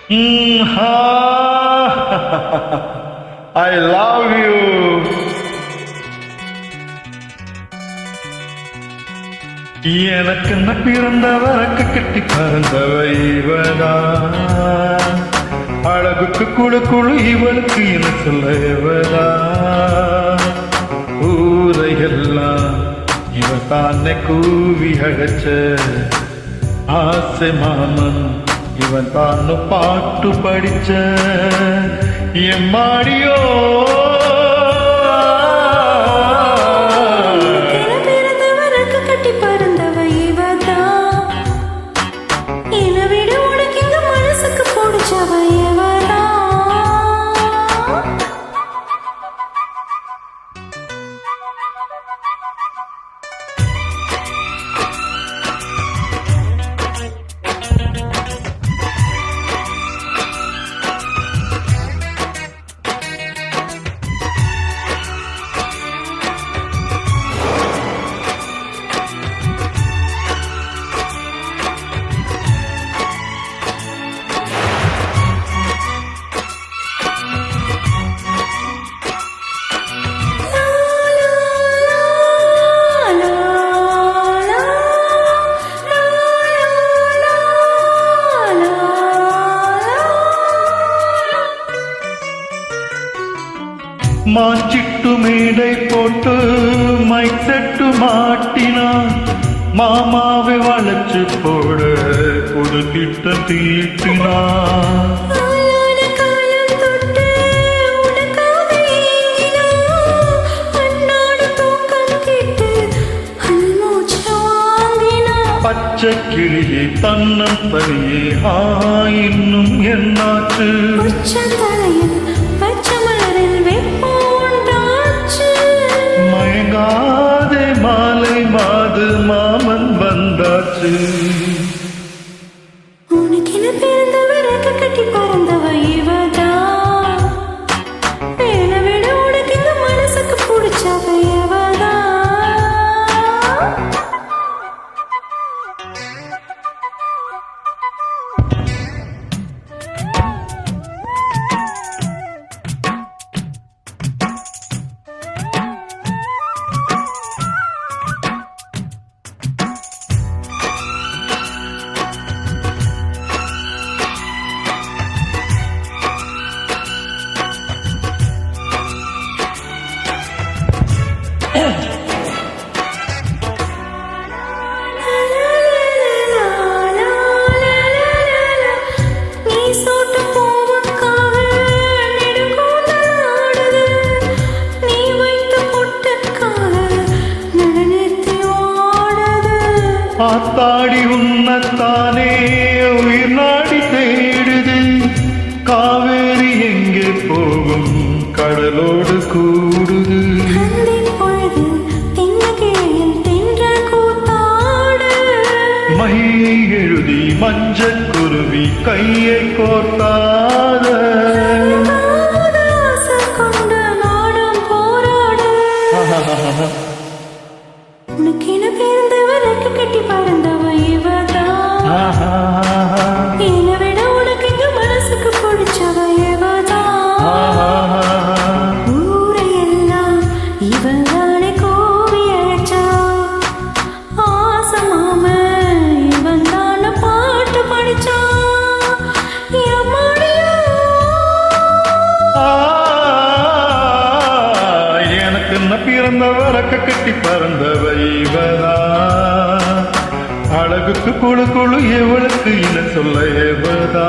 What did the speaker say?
I love you. எனக்கு என்ன பிறந்தவரக்கு கட்டி பறந்தவ இவதா, அழகுக்கு குழு குழு இவளுக்கு என்ன சொல்ல இவதா, ஊரையெல்லாம் இவ தானே கூவி அழைச்ச ஆசை மாமன் இவன் தானு பாட்டு படிச்ச எம்மாடியோ. மாச்சிட்டு மேடை போட்டு மைக் செட்டு மாட்டினான், மாமாவை வளைச்சு போட புது திட்டம் தீட்டினான். பச்சை கிளியே தன்னம் தனியே இன்னும் என்னாச்சு, மயங்காதே மாலை மாது மாமன் வந்தாச்சு. உனக்கென பிறந்தவரக்கு கட்டி பறந்தவ இவதா, வேலை விட உனக்கு இந்த மனசுக்கு பிடிச்சவ இவதா. ஆத்தாடி உன்னத்தானே உயிர் நாடி தேடுது, காவேரி எங்கே போகும் கடலோடு கூடுது. மையை எழுதி மஞ்சள் குருவி கையை கோர்த்தாத, உனக்கென பிறந்தவரக்கு கட்டி பறந்தவ இவதா, என்னை விட உனக்கு இந்த மனசுக்கு பிடிச்சவ இவதா. ஊரையெல்லாம் இவன் தானே கோவி அழைச்சா, ஆசை மாம இவன் தானே பாட்டு படிச்சா எனக்கு என்ன பிறந்தவரக்க கட்டி பறந்தவ இவதா, அழகுக்கு குழு குழு எவளுக்கு இன சொல்ல எவதா.